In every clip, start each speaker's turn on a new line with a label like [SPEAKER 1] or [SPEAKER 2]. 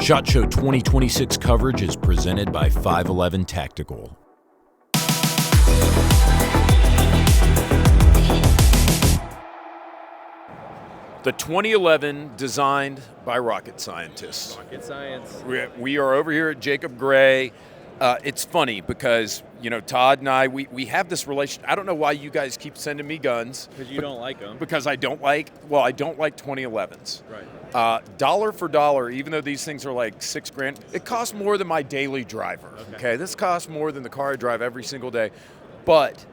[SPEAKER 1] SHOT Show 2026 coverage is presented by 511 Tactical. The 2011 designed by rocket scientists.
[SPEAKER 2] Rocket science.
[SPEAKER 1] We are over here at Jacob Grey. It's funny because, Todd and I, we have this relation. I don't know why you guys keep sending me guns.
[SPEAKER 2] Because you don't like them.
[SPEAKER 1] Because I don't like 2011s.
[SPEAKER 2] Right.
[SPEAKER 1] Dollar for dollar, even though these things are like $6,000, it costs more than my daily driver. Okay, this costs more than the car I drive every single day. But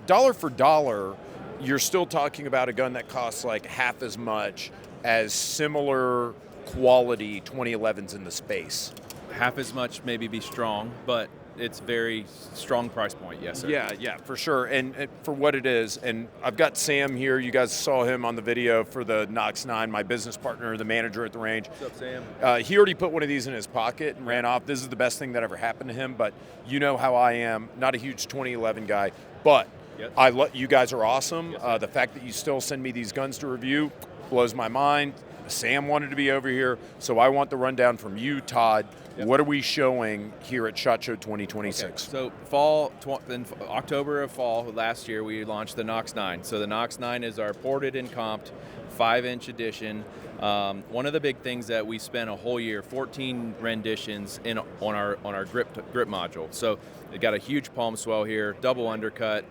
[SPEAKER 1] dollar for dollar, you're still talking about a gun that costs like half as much as similar quality 2011s in the space.
[SPEAKER 2] Half as much, maybe be strong, but it's very strong price point, yes, sir.
[SPEAKER 1] Yeah, for sure. And for what it is, and I've got Sam here. You guys saw him on the video for the Knox 9, my business partner, the manager at the range.
[SPEAKER 2] What's up, Sam?
[SPEAKER 1] He already put one of these in his pocket and ran off. This is the best thing that ever happened to him, but you know how I am. Not a huge 2011 guy, but
[SPEAKER 2] Yep.
[SPEAKER 1] You guys are awesome.
[SPEAKER 2] Yes,
[SPEAKER 1] the fact that you still send me these guns to review blows my mind. Sam wanted to be over here, so I want the rundown from you, Todd.
[SPEAKER 2] Yep.
[SPEAKER 1] What are we showing here at SHOT Show 2026?
[SPEAKER 2] Okay. So in October of fall last year, we launched the Knox 9. So the Knox 9 is our ported and comped 5-inch edition. One of the big things that we spent a whole year, 14 renditions on our grip module. So it got a huge palm swell here, double undercut.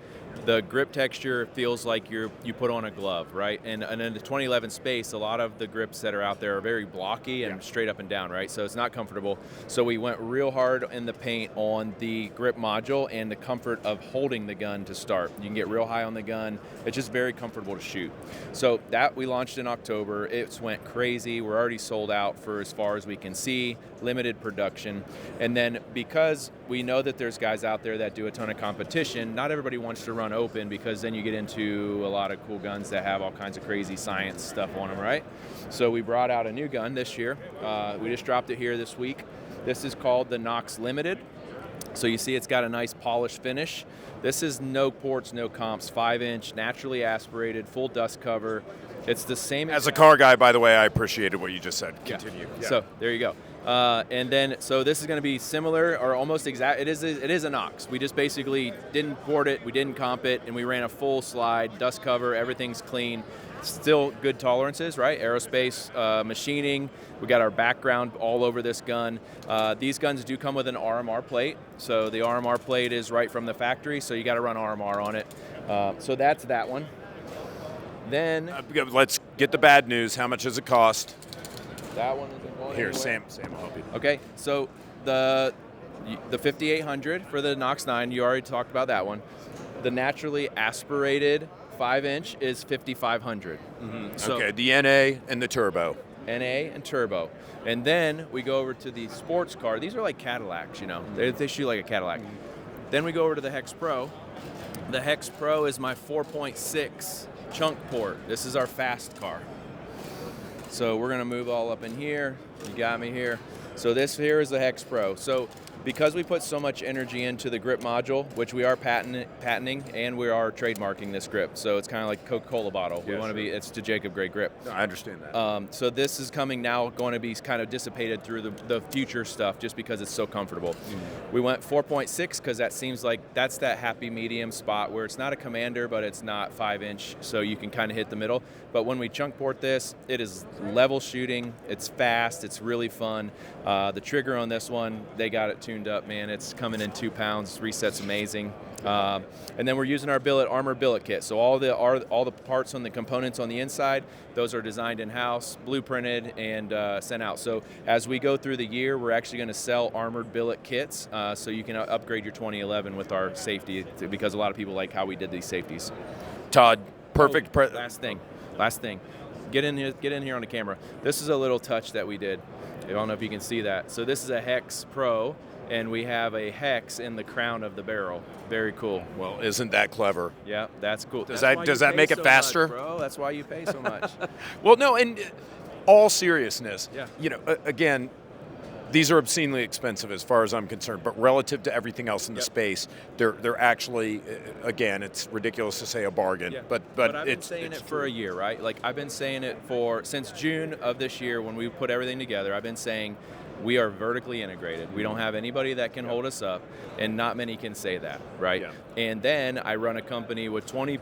[SPEAKER 2] The grip texture feels like you put on a glove, right? And in the 2011 space, a lot of the grips that are out there are very blocky and straight up and down, right? So it's not comfortable. So we went real hard in the paint on the grip module and the comfort of holding the gun to start. You can get real high on the gun. It's just very comfortable to shoot. So that we launched in October. It went crazy. We're already sold out for as far as we can see, limited production. And then because we know that there's guys out there that do a ton of competition, not everybody wants to run open because then you get into a lot of cool guns that have all kinds of crazy science stuff on them, right? So we brought out a new gun this year. We just dropped it here this week. This is called the Knox Limited. So you see it's got a nice polished finish. This is no ports, no comps, 5-inch, naturally aspirated, full dust cover. It's the same.
[SPEAKER 1] As a car guy, by the way, I appreciated what you just said. Continue.
[SPEAKER 2] Yeah. So there you go. And then, so this is going to be similar or almost exact. It is a Knox. We just basically didn't port it, we didn't comp it, and we ran a full slide, dust cover, everything's clean. Still good tolerances, right? Aerospace, machining. We got our background all over this gun. These guns do come with an RMR plate. So the RMR plate is right from the factory, so you got to run RMR on it. So that's that one. Then
[SPEAKER 1] let's get the bad news. How much does it cost?
[SPEAKER 2] That one isn't going
[SPEAKER 1] here.
[SPEAKER 2] anywhere.
[SPEAKER 1] Sam will help you.
[SPEAKER 2] Okay, so the 5800 for the Knox 9, you already talked about that one. The naturally aspirated 5-inch is 5500.
[SPEAKER 1] Mm-hmm.
[SPEAKER 2] So,
[SPEAKER 1] okay, the NA and the turbo.
[SPEAKER 2] NA and turbo. And then we go over to the sports car. These are like Cadillacs, They shoot like a Cadillac. Then we go over to the Hex Pro. The Hex Pro is my 4.6 chunk port. This is our fast car. So we're gonna move all up in here. You got me here. So this here is the Hex Pro. So because we put so much energy into the grip module, which we are patenting, and we are trademarking this grip. So it's kind of like Coca-Cola bottle. We want to be, it's the Jacob Grey grip.
[SPEAKER 1] No, I understand that.
[SPEAKER 2] So this is coming now, going to be kind of dissipated through the future stuff just because it's so comfortable. We went 4.6 because that seems like that's that happy medium spot where it's not a commander, but it's not 5-inch, so you can kind of hit the middle. But when we chunk port this, it is level shooting. It's fast. It's really fun. The trigger on this one, they got it tuned up, man. It's coming in 2 pounds. Reset's amazing. And then we're using our armor billet kit. So all the parts on the components on the inside, those are designed in-house, blueprinted, and sent out. So as we go through the year, we're actually going to sell armored billet kits, so you can upgrade your 2011 with our safety, because a lot of people like how we did these safeties.
[SPEAKER 1] Todd, perfect.
[SPEAKER 2] Last thing. Get in here on the camera. This is a little touch that we did. I don't know if you can see that. So this is a Hex Pro, and we have a hex in the crown of the barrel. Very cool.
[SPEAKER 1] Well, isn't that clever?
[SPEAKER 2] Yeah, that's cool.
[SPEAKER 1] Does that make it faster?
[SPEAKER 2] Much, bro. That's why you pay so much.
[SPEAKER 1] Well, no, in all seriousness,
[SPEAKER 2] yeah.
[SPEAKER 1] Again, these are obscenely expensive as far as I'm concerned, but relative to everything else in the space, they're actually, again, it's ridiculous to say a bargain, but
[SPEAKER 2] I've been saying it for a year, right? Like I've been saying it since June of this year when we put everything together. I've been saying We are vertically integrated. We don't have anybody that can hold us up, and not many can say that, right?
[SPEAKER 1] Yeah.
[SPEAKER 2] And then I run a company with 20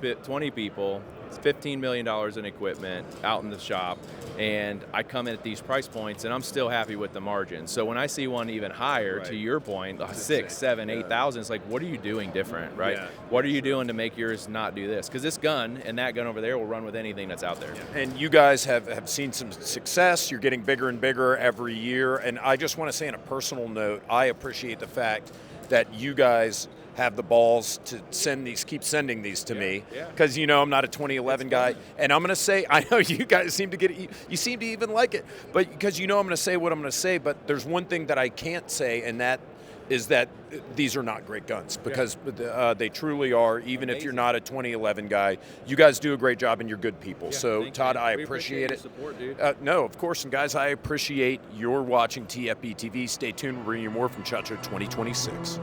[SPEAKER 2] people, $15 million in equipment out in the shop, and I come in at these price points, and I'm still happy with the margin. So when I see one even higher, to your point, 6, 7, 8,000, it's like, what are you doing different, right?
[SPEAKER 1] Yeah.
[SPEAKER 2] What are you doing to make yours not do this? Because this gun and that gun over there will run with anything that's out there.
[SPEAKER 1] And you guys have seen some success. You're getting bigger and bigger every year. And I just want to say on a personal note, I appreciate the fact that you guys have the balls to keep sending these to me, because I'm not a 2011 guy, and I'm going to say, I know you guys seem to you seem to even like it, but because I'm going to say what I'm going to say, but there's one thing that I can't say, and that is that these are not great guns, because they truly are. Even if you're not a 2011 guy, you guys do a great job, and you're good people. So Todd, I appreciate it.
[SPEAKER 2] Support, dude.
[SPEAKER 1] No, of course, and guys, I appreciate your watching TFBTV. Stay tuned. We're bringing you more from Chacho 2026.